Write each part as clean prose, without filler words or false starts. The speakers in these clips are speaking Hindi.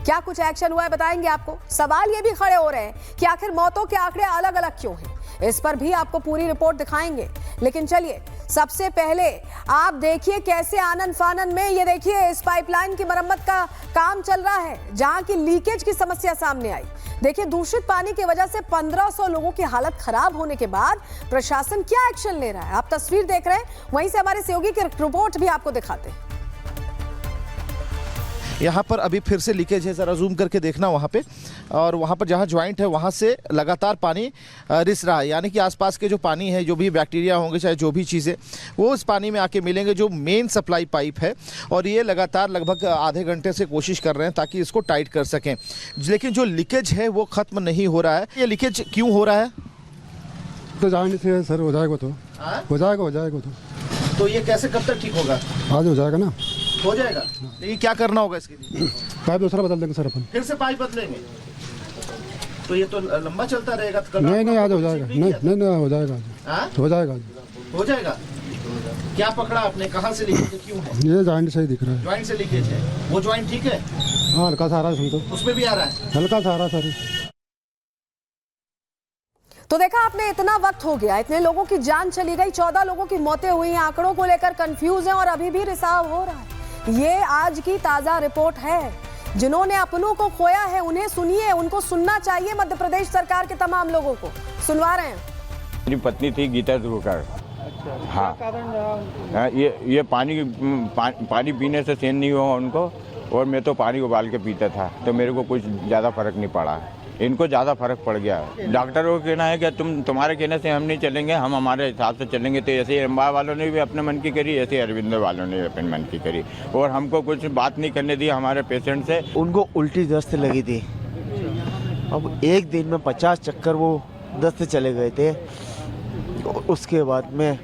क्या कुछ एक्शन हुआ है बताएंगे आपको। सवाल ये भी खड़े हो रहे हैं कि आखिर मौतों के आंकड़े अलग अलग क्यों हैं, इस पर भी आपको पूरी रिपोर्ट दिखाएंगे। लेकिन चलिए सबसे पहले आप देखिए कैसे आनन फानन में ये देखिए इस पाइपलाइन की मरम्मत का काम चल रहा है, जहां की लीकेज की समस्या सामने आई। देखिए दूषित पानी की वजह से 1500 लोगों की हालत खराब होने के बाद प्रशासन क्या एक्शन ले रहा है, आप तस्वीर देख रहे हैं। वहीं से हमारे सहयोगी की रिपोर्ट भी आपको दिखाते हैं। यहाँ पर अभी फिर से लीकेज है, ज़रा जूम करके देखना वहाँ पे, और वहाँ पर जहाँ ज्वाइंट है वहाँ से लगातार पानी रिस रहा है, यानी कि आसपास के जो पानी है, जो भी बैक्टीरिया होंगे, चाहे जो भी चीज़ें, वो उस पानी में आके मिलेंगे जो मेन सप्लाई पाइप है। और ये लगातार लगभग आधे घंटे से कोशिश कर रहे हैं ताकि इसको टाइट कर सकें, लेकिन जो लीकेज है वो ख़त्म नहीं हो रहा है। ये लीकेज क्यों हो रहा है? तो जाने से सर हो जाएगा, तो हो जाएगा तो ये कैसे, कब तक ठीक होगा? आज हो जाएगा ना, हो जाएगा। लेकिन क्या करना होगा इसके लिए? पाइप दूसरा बदल देंगे सर अपन। फिर से पाइप बदलेंगे तो ये तो लंबा चलता रहेगा। नहीं आज हो जाएगा। नहीं हो जाएगा, हो जाएगा, हो जाएगा। क्या पकड़ा आपने, कहाँ से लीकेज क्यों है? ये ज्वाइंट से ही दिख रहा है। ज्वाइंट से लीकेज है, वो ज्वाइंट ठीक है? हाँ हल्का सा आ रहा है, तो उसमें भी आ रहा है, हल्का सा आ रहा है सर। तो देखा आपने, इतना वक्त हो गया, इतने लोगों की जान चली गई, 14 लोगों की मौतें हुई हैं, आंकड़ों को लेकर कंफ्यूज हैं और अभी भी रिसाव हो रहा है। ये आज की ताजा रिपोर्ट है। जिन्होंने अपनों को खोया है उन्हें सुनिए, उनको सुनना चाहिए। मध्य प्रदेश सरकार के तमाम लोगों को सुनवा रहे हैं। मेरी पत्नी थी गीता ध्रुवकर। हाँ, क्या कारण रहा? ये पानी पीने से सहन नहीं हुआ उनको, और मैं तो पानी उबाल के पीता था, तो मेरे को कुछ ज़्यादा फर्क नहीं पड़ा। इनको ज़्यादा फर्क पड़ गया। डॉक्टरों का कहना है कि तुम्हारे कहने से हम नहीं चलेंगे, हम हमारे हिसाब से चलेंगे। तो ऐसे अम्बा वालों ने भी अपने मन की करी, ऐसे अरविंद वालों ने भी अपने मन की करी, और हमको कुछ बात नहीं करने दी हमारे पेशेंट से। उनको उल्टी दस्त लगी थी। अब एक दिन में 50 चक्कर वो दस्त चले गए थे। उसके बाद में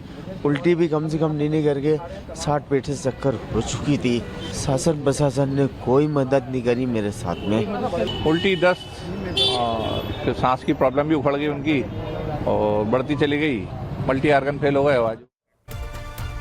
उल्टी भी कम से कम नहीं करके 60-65 चक्कर हो चुकी थी। शासन प्रशासन ने कोई मदद नहीं करी मेरे साथ में। उल्टी दस्त और सांस की प्रॉब्लम भी उखड़ गई उनकी, और बढ़ती चली गई, मल्टी आर्गन फेल हो गए आज।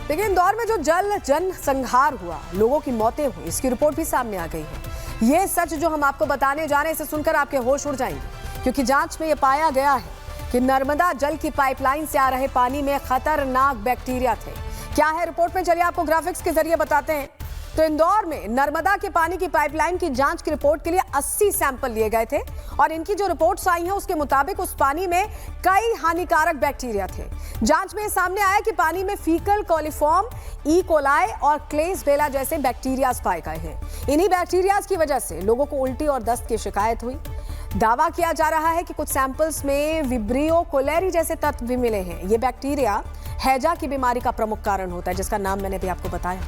देखिए इंदौर में जो जन संहार हुआ, लोगों की मौतें हुई, इसकी रिपोर्ट भी सामने आ गई है। ये सच जो हम आपको बताने जा रहे हैं, इसे सुनकर आपके होश उड़ जाएंगे, क्योंकि जांच में ये पाया गया है कि नर्मदा जल की पाइपलाइन से आ रहे पानी में खतरनाक बैक्टीरिया थे। क्या है रिपोर्ट में, चलिए आपको ग्राफिक्स के जरिए बताते हैं। तो इंदौर में नर्मदा के पानी की पाइपलाइन की जांच की रिपोर्ट के लिए 80 सैंपल लिए गए थे, और इनकी जो रिपोर्ट्स आई हैं उसके मुताबिक उस पानी में कई हानिकारक बैक्टीरिया थे। जांच में सामने आया कि पानी में फीकल कोलिफॉर्म, ई कोलाई और क्लेसबेला जैसे बैक्टीरियाज पाए गए हैं। इन्हीं बैक्टीरियाज की वजह से लोगों को उल्टी और दस्त की शिकायत हुई। दावा किया जा रहा है कि कुछ सैंपल्स में विब्रियो कोलेरी जैसे तत्व भी मिले हैं। ये बैक्टीरिया हैजा की बीमारी का प्रमुख कारण होता है, जिसका नाम मैंने भी आपको बताया।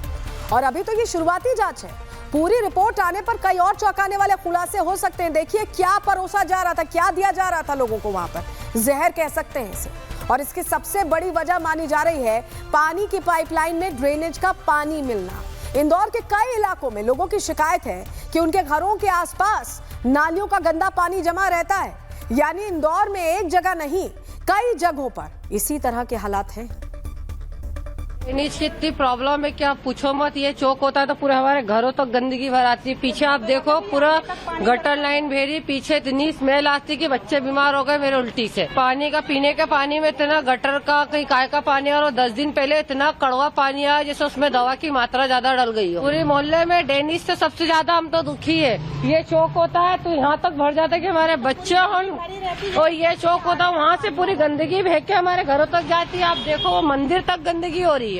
और अभी तो ये शुरुआती जांच है, पूरी रिपोर्ट आने पर कई और चौंकाने वाले खुलासे हो सकते हैं। देखिए क्या परोसा जा रहा था, क्या दिया जा रहा था लोगों को वहां पर, जहर कह सकते हैं इसे। और इसकी सबसे बड़ी वजह मानी जा रही है पानी की पाइपलाइन में ड्रेनेज का पानी मिलना। इंदौर के कई इलाकों में लोगों की शिकायत है कि उनके घरों के आसपास नालियों का गंदा पानी जमा रहता है। यानी इंदौर में एक जगह नहीं, कई जगहों पर इसी तरह के हालात हैं। इतनी प्रॉब्लम है कि आप पूछो मत। ये चौक होता है तो पूरे हमारे घरों तक गंदगी भर आती है। पीछे आप देखो पूरा गटर लाइन भेरी, पीछे इतनी स्मेल आती कि बच्चे बीमार हो गए मेरे उल्टी से। पानी का, पीने के पानी में इतना गटर का, कहीं काय का पानी, और 10 दिन पहले इतना कड़वा पानी आया जैसे उसमें दवा की मात्रा ज्यादा डल गई हो। पूरे मोहल्ले में डेनिस से सबसे ज्यादा हम तो दुखी है। ये चौक होता है तो यहाँ तक भर जाता है कि हमारे बच्चे, और ये चौक होता है वहाँ से पूरी गंदगी फेंक के हमारे घरों तक जाती है। आप देखो वो मंदिर तक गंदगी हो रही है।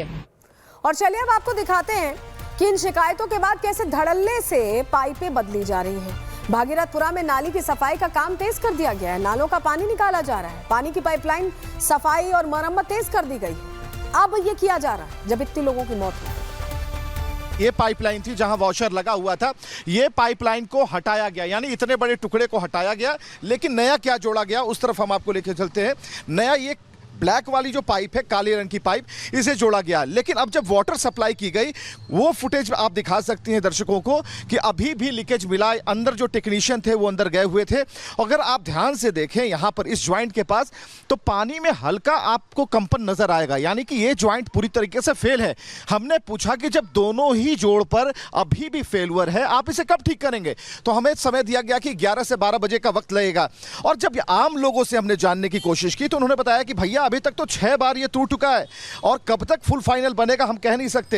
और चलिए अब आपको दिखाते हैं कि इन शिकायतों के बाद कैसे धड़ल्ले से पाइपें बदली जा रही हैं। भागीरथपुरा में नाली की सफाई का काम तेज कर दिया गया है, नालों का पानी निकाला जा रहा है, पानी की पाइपलाइन सफाई और मरम्मत तेज कर दी गई है। अब ये किया जा रहा है जब इतनी लोगों की मौत हुई। ये पाइपलाइन थी जहां वॉशर लगा हुआ था, ये पाइपलाइन को हटाया गया, यानी इतने बड़े टुकड़े को हटाया गया। लेकिन नया क्या जोड़ा गया उस तरफ हम आपको लेकर चलते हैं। नया ये ब्लैक वाली जो पाइप है, काले रंग की पाइप, इसे जोड़ा गया। लेकिन अब जब वाटर सप्लाई की गई, वो फुटेज आप दिखा सकती हैं दर्शकों को कि अभी भी लीकेज मिला। अंदर जो टेक्नीशियन थे वो अंदर गए हुए थे। अगर आप ध्यान से देखें यहां पर इस ज्वाइंट के पास, तो पानी में हल्का आपको कंपन नजर आएगा, यानी कि ये ज्वाइंट पूरी तरीके से फेल है। हमने पूछा कि जब दोनों ही जोड़ पर अभी भी फेलुअर है, आप इसे कब ठीक करेंगे? तो हमें समय दिया गया कि 11 से 12 बजे का वक्त लगेगा। और जब आम लोगों से हमने जानने की कोशिश की तो उन्होंने बताया कि भैया अभी तक तो 6 बार ये टूट चुका है और कब तक फुल फाइनल बनेगा हम कह नहीं सकते।